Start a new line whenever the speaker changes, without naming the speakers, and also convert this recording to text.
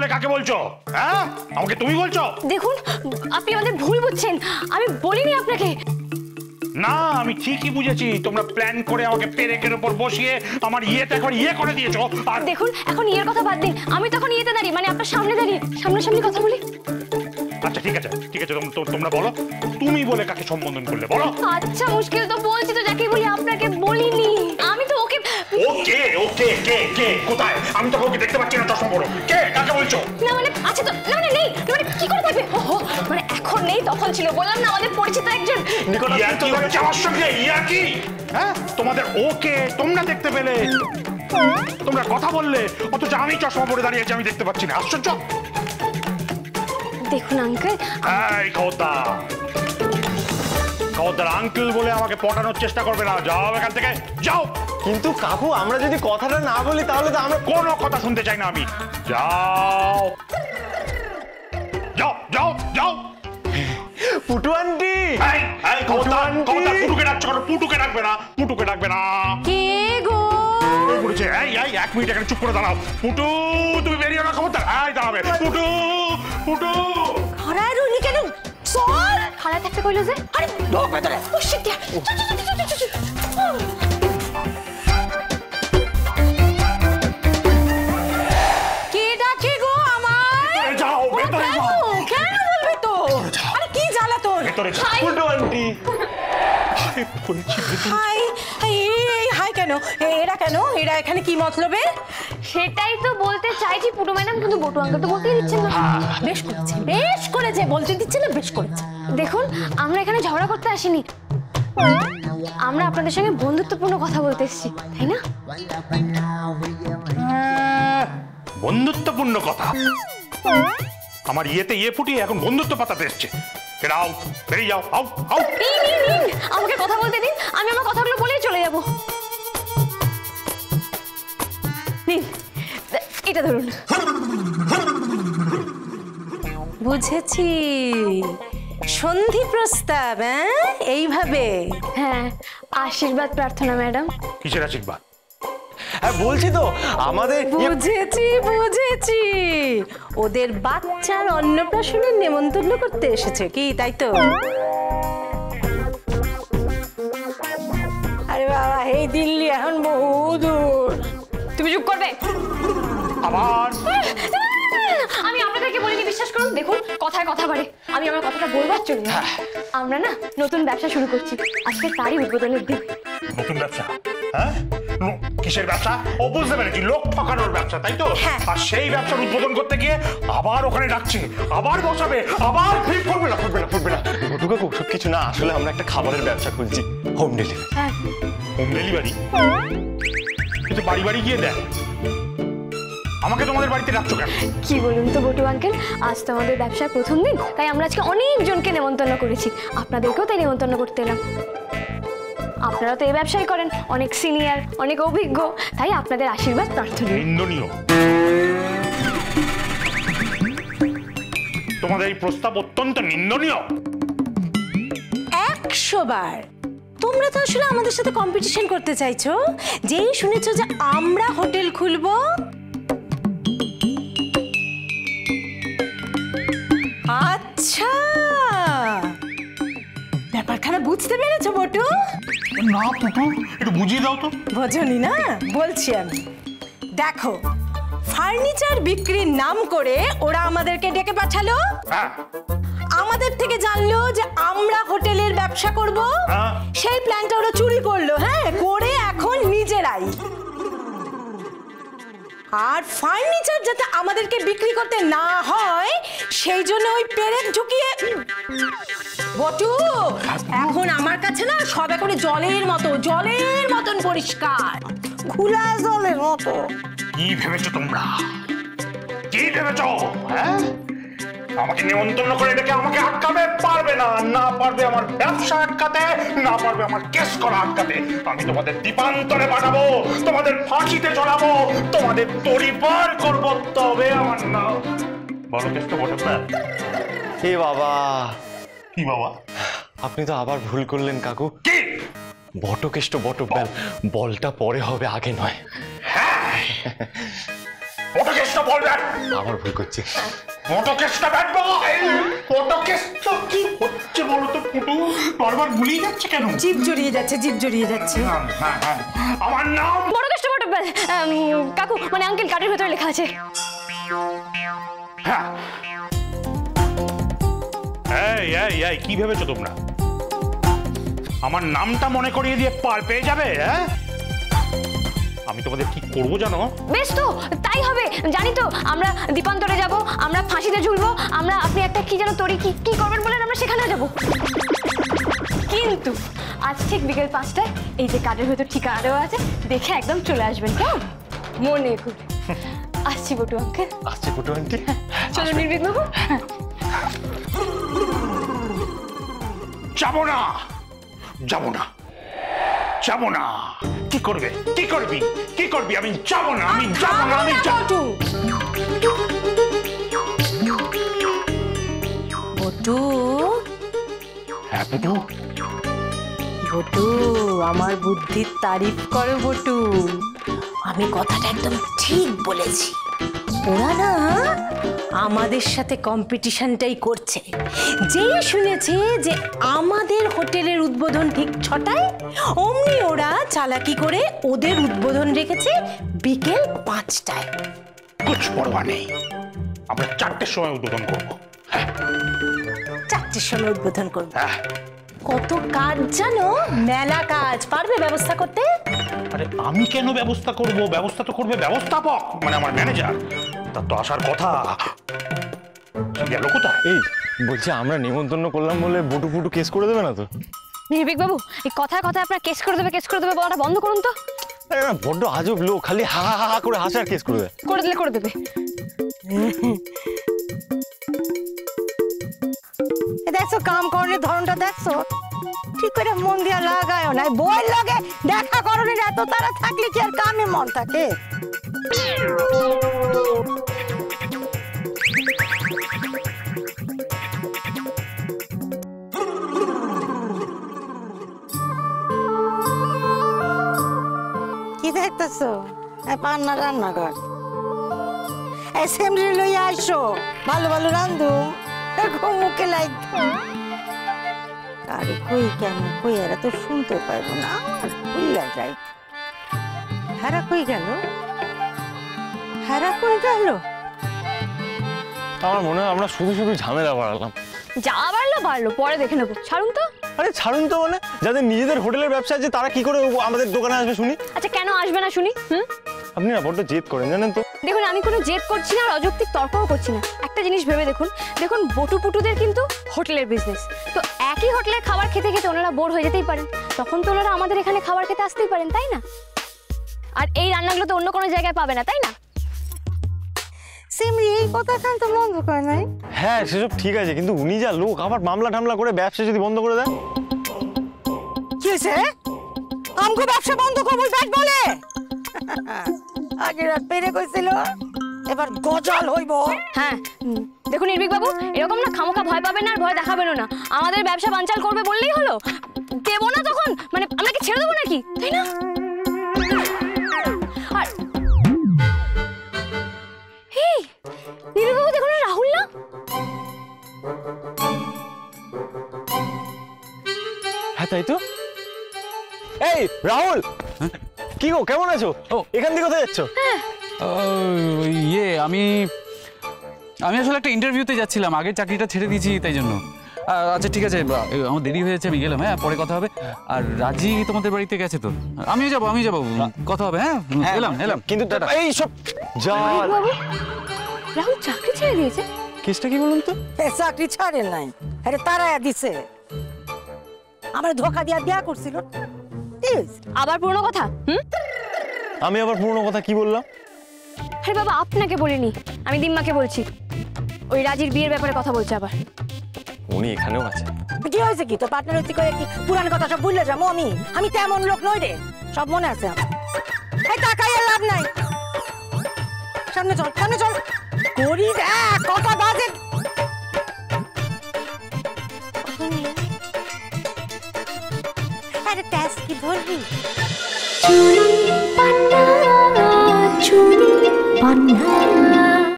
বলে কাকে বলছো? হ্যাঁ, আমাকে তুমি বলছো?
দেখুন আপনি আমাদের ভুল বুঝছেন, আমি বলিনি আপনাকে।
না, আমি ঠিকই বুঝেছি। তোমরা প্ল্যান করে আমাকে পেরেকের উপর বসিয়ে আমার ইয়েতে এখন ইয়ে করে দিয়েছো। আর
দেখুন এখন ইয়ের কথা বাদ দিন, আমি তখন ইয়েতে দাঁড়িয়ে মানে আপনার সামনে দাঁড়িয়ে সামনাসামনি কথা বলি।
আচ্ছা ঠিক আছে ঠিক আছে, তোমরা বলো তুমি বলে কাকে সম্বোধন করলে বলো।
আচ্ছা মুশকিল তো বলছি তো যাকে বলি, আপনাকে বলিনি। আমি তো ওকে
ওকে ওকে কে কে কোথায়? আমি তো ওকে দেখতে পাচ্ছি না। চশমা পরো, কে কাকে বলছো?
না মানে আছে তো, না মানে নেই, মানে কি করে থাকবে? ওহো মানে এখন নেই তখন ছিল, বললাম না আমাদের পরিচিত একজন।
আমার সঙ্গে ইয়া কি? হ্যাঁ, তোমাদের ওকে তোমরা দেখতে পেলে, তোমরা কথা বললে, অথচ আমি চশমা পরে দাঁড়িয়ে আছি, আমি দেখতে পাচ্ছি না। আশ্চর্য।
দেখুন আঙ্কেল,
এই খবরদার আঙ্কেল বলে আমাকে পটানোর চেষ্টা করবে না। যাও এখান থেকে, যাও।
কিন্তু কাকু আমরা যদি কথাটা না বলি তাহলে তো আমরা
কোনো কথা শুনতে চাই না আমি। যাও যাও যাও যাও।
পুটু আন্টি,
পুটুকে ডাকছো কেন? পুটুকে ডাকবে না, পুটুকে ডাকবে না।
কে গো?
বলেছে এই এই 1 মিনিট এখানে চুপ করে দাঁড়াও। পুটু তুমি বেরিয়ে না, খবরদার। এই দাঁড়াবে। পুটু পুটু
খাড়ায় রইলি কেন? চল। খাড়ায় থাকতে কইলো যে। আরে ঢোক ভেতরে। ও শিট। কে ডাকে গো আমায়?
যাও ভেতরে যাও।
কেন বলবি তো? আরে কি জ্বালাতন?
ভেতরে যাও।
পুটু আন্টি।
হাই হাই কেন? এরা কেন? এরা এখানে কি মতলবে?
সেটাই তো বলতে চাইছি পুটু ম্যাডাম, কিন্তু বটু আঙ্কেল তো বলতেই দিচ্ছেন না।
বেশ করেছে বলতে দিচ্ছে না, বেশ করেছে।
দেখুন আমরা এখানে ঝগড়া করতে আসিনি, আমরা আপনাদের সঙ্গে বন্ধুত্বপূর্ণ কথা বলতে এসেছি, তাই না?
বন্ধুত্বপূর্ণ কথা? আমার ইয়েতে ইয়ে ফুটিয়ে এখন বন্ধুত্ব পাতাতে এসছে। বেরিয়ে যাও, আউট আউট।
আমাকে কথা বলতে দিন, আমি আমার কথাগুলো বলেই চলে যাব। নিন এটা ধরুন।
বুঝেছি, সন্ধি প্রস্তাব। এইভাবে?
হ্যাঁ, আশীর্বাদ প্রার্থনা ম্যাডাম।
কিসের আশীর্বাদ?
হ্যাঁ বলছি তো আমাদের
বুঝেছি, ওদের বাচ্চার অন্নপ্রাশনের নেমন্তন্ন করতে এসেছে কি, তাই তো? আরে বাবা, এই দিল্লি এখন বহু দূর।
তুমি চুপ করবে।
আবার
আমি আপনাদেরকে বলিনি, বিশ্বাস করুন। দেখুন কথায় কথা বাড়ে, আমি আমার কথাটা বলবার জন্য। আমরা না নতুন ব্যবসা শুরু করছি, আজকে তারই উদ্বোধনের দিন।
নতুন ব্যবসা? হ্যাঁ, কিসের ব্যবসা? ও বুঝতে পেরেছি, লোক ঠকানোর ব্যবসা, তাই তো? আর সেই ব্যবসার উদ্বোধন করতে গিয়ে আবার ওখানে ডাকছে, আবার বসাবে, আবার ফুটবে না ফুটবে না ফুটবে না।
পুটু কাকু সব কিছু না, আসলে আমরা একটা খাবারের ব্যবসা খুলছি, হোম ডেলিভারি।
হ্যাঁ,
হোম ডেলিভারি? কিন্তু বাড়ি বাড়ি গিয়ে দেয়। আমাকে তোমাদের বাড়িতে ডাকছো কেন?
কি বলুন তো বটু আঙ্কেল, আজ তো আমাদের ব্যবসার প্রথম দিন, তাই আমরা আজকে অনেকজনকে নেমন্তন্ন করেছি, আপনাদেরকেও তাই নেমন্তন্ন করতে এলাম। আপনারা তো এই ব্যবসায় করেন, অনেক সিনিয়র, অনেক অভিজ্ঞ, তাই আপনাদের আশীর্বাদ প্রার্থনা।
নিন্দনীয়। তোমাদের এই প্রস্তাব অত্যন্ত নিন্দনীয়।
100 বার। তোমরা তো আসলে আমাদের সাথে কম্পিটিশন করতে চাইছো, যেই শুনেছো যে আমরা হোটেল খুলবো। আচ্ছা, ব্যাপারখানা বুঝতে পেরেছো বটু?
না পুটু, একটু বুঝিয়ে দাও তো।
বোঝনি না? বলছি আমি। দেখো, ফার্নিচার বিক্রির নাম করে ওরা আমাদেরকে ডেকে পাঠালো,
হ্যাঁ,
আমাদের থেকে জানলো যে আমরা হোটেলের ব্যবসা করব, সেই প্ল্যানটা ওরা চুরি করলো। হ্যাঁ, করে এখন নিজেরাই। আর ফার্নিচার যাতে আমাদেরকে বিক্রি করতে না হয় সেই জন্য ওই পেরেক ঢুকিয়ে। বটু, এখন আমার কাছে না সব এখন জলের মতন পরিষ্কার, খোলা জলের মতো।
কি ভেবেছো তোমরা? কি ভেবেছো? হ্যাঁ, আমাকে নিমন্ত্রণ করে ডেকে আমাকে আটকাবে? পারবে না, না পারবে আমার ব্যবসা আটকাতে, না পারবে আমার কেস করা আটকাতে। আমি তোমাদের দ্বীপান্তরে পাঠাবো, তোমাদের ফাঁসিতে চড়াবো, তোমাদের পরিবার করব, তবে আমার নাম বড় কেস তো বটে।
এ বাবা।
কি বাবা?
আপনি তো আবার ভুল করলেন কাকু।
কি?
বটকেষ্ট বটক বেল, বলটা পরে হবে, আগে নয়।
বটকেষ্ট কেসটা বলবেন।
আবার ভুল করছি।
ফটো কেসটা ব্যাটবো, ফটো কেসটা কি হচ্ছে বলো তো ফুটু? বারবার গুলিয়ে যাচ্ছে কেন?
জিভ জড়িয়ে যাচ্ছে, জিভ জড়িয়ে যাচ্ছে।
আমার নাম
বড় কেষ্ট বড় কাকু মানে আঙ্কেল কার্ডের ভেতরে লেখা আছে।
হ্যাঁ। এই কি ভেবেছো তোমরা? আমার নামটা মনে করিয়ে দিয়ে পার পেয়ে যাবে? হ্যাঁ, আমি তোমাদের কি করবো জানো?
বেশ তো তাই হবে, জানি তো। আমরা দ্বীপান্তরে যাব, আমরা ফাঁসিতে ঝুলবো, আমরা আপনি একটা কি যেন তরি কি করবেন বলেন আমরা সেখানেও যাব। কিন্তু আজ ঠিক বিকেল 5টায় এই যে কার্ডের ভেতর ঠিকানা দেওয়া আছে, দেখে একদম চলে আসবেন, কেমন? মনে করে আসছি বটু আঙ্কেল।
আসছি ফুটু আন্টি।
চলো নির্বিঘ্ন বাবু।
যাবো না, যাবো না, যাবো না। কি করবে? কি করবি? কি করবি? আমি যাবো না, আমি যাবো না, আমি যাবো।
বটু,
হ্যাঁ পুটু,
বটু আমার বুদ্ধির তারিফ করো বটু। আমি কথাটা একদম ঠিক বলেছি। ওরা না আমাদের সাথে কম্পিটিশনটাই করছে। যেই শুনেছে যে আমাদের হোটেলের উদ্বোধন ঠিক 6টায়, অমনি ওরা চালাকি করে ওদের উদ্বোধন রেখেছে বিকেল 5টায়।
কুছ পরোয়া নেই, আমরা 4টের সময় উদ্বোধন করবো।
4টের সময় উদ্বোধন করবো।
হ্যাঁ।
কত কাজ জানো, মেলা কাজ। পারবে ব্যবস্থা করতে?
আরে আমি কেন ব্যবস্থা করব? ব্যবস্থা তো করবে ব্যবস্থাপক, মানে আমার ম্যানেজার। তার তো আসার কথা। গেল কোথায়?
এই বলছি আমরা নিমন্ত্রণ করলাম বলে বটু ফুটু কেস করে দেবে না তো?
নির্বিক বাবু এই কথায় কথায় আপনার কেস করে দেবে বলাটা বন্ধ করুন তো।
আরে না, বড্ড আজব লোক, খালি হা হা হা করে হাসার কেস করে দেয়।
করে দিলে করে দেবে।
দেখছো কাম করার ধরনটা, দেখছো? ঠিক করে মন দিয়া লাগায় না, বই লাগে দেখা করণের এত তারা থাকলে কি আর কামে মন থাকে? কি দেখতেছো? পান্না রান্নাঘর অ্যাসেম্বলি লইয়া আসো, ভালো ভালো রান্ধু মুখে লাইক। আরে কই কেন কই, এরা তো শুনতে পাইবো না, আমার ভুললা যাই। হারা কই গেল? হারা কই গেল?
আমার মনে হয় আমরা শুধু শুধু ঝামেলা বাড়ালাম।
যা বাড়লো পরে দেখে নেবো, ছাড়ুন তো।
আরে ছাড়ুন তো, মানে যাদের নিজেদের হোটেলের ব্যবসা আছে তারা কি করে আমাদের দোকানে আসবে শুনি?
আচ্ছা কেন আসবে না শুনি?
আপনি না বড্ড জেদ করেন জানেন তো।
দেখুন আমি কোনো জেদ করছি না আর অযৌক্তিক তর্কও করছি না। একটা জিনিস ভেবে দেখুন বটু পুটুদের কিন্তু হোটেলের বিজনেস, তো একই হোটেলের খাবার খেতে খেতে ওনারা বোর হয়ে যেতেই পারেন, তখন তো ওনারা আমাদের এখানে খাবার খেতে আসতেই পারেন, তাই না? আর এই রান্নাগুলো তো অন্য কোনো জায়গায় পাবে না, তাই না?
সিমরি এই কথা কান তো বন্ধ করে নাই।
হ্যাঁ সেসব ঠিক আছে, কিন্তু উনি যা লোক, আবার মামলা টামলা করে ব্যবসা যদি বন্ধ করে দেন।
কি হয়েছে? আমগো ব্যবসা বন্ধ করবো ব্যাট বলে? আগে রাত পেরে কইছিল, এবার গজাল হইব।
হ্যাঁ দেখুন নির্বিক বাবু, এরকম না খামোখা ভয় পাবেন না আর ভয় দেখাবেনও না। আমাদের ব্যবসা বানচাল করবে বললেই হলো, দেবো না তখন মানে আমরা কি ছেড়ে দেবো নাকি, তাই না? আর নির্বিক বাবু দেখুন রাহুল না,
হ্যাঁ তাই তো। এই রাহুল, কি গো কেমন আছো? ও এখান থেকে কোথায় যাচ্ছ?
আমি আসলে একটা ইন্টারভিউতে যাচ্ছিলাম, আগের চাকরিটা ছেড়ে দিয়েছি তাই জন্য। আচ্ছা ঠিক আছে, আমার দেরি হয়ে যাচ্ছে, আমি গেলাম। হ্যাঁ পরে কথা হবে। আর রাজি তোমাদের বাড়িতে গেছে তো? আমিও যাবো, কথা হবে। হ্যাঁ এলাম
কিন্তু এই সব যা।
রাহুল চাকরি ছেড়ে দিয়েছে?
কেসটা কি বলুন তো?
চাকরি ছাড়ে নাই, আরে তারায়া দিছে। আমার ধোকা দিয়া বিয়া করছিল।
আবার পুরনো কথা?
আমি আবার পুরনো কথা কি বললাম?
আরে বাবা আপনাকে বলিনি, আমি দিম্মাকে বলছি। ওই রাজির বিয়ের ব্যাপারে কথা বলছে আবার।
উনি এখানেও আছে।
কি হয়েছে কি? তোর পার্টনার হইতে করে কি পুরান কথা সব ভুলে যাবো? আমি তেমন লোক নই রে, সব মনে আছে আমার। এই টাকায় লাভ নাই, সামনে চল করি রে।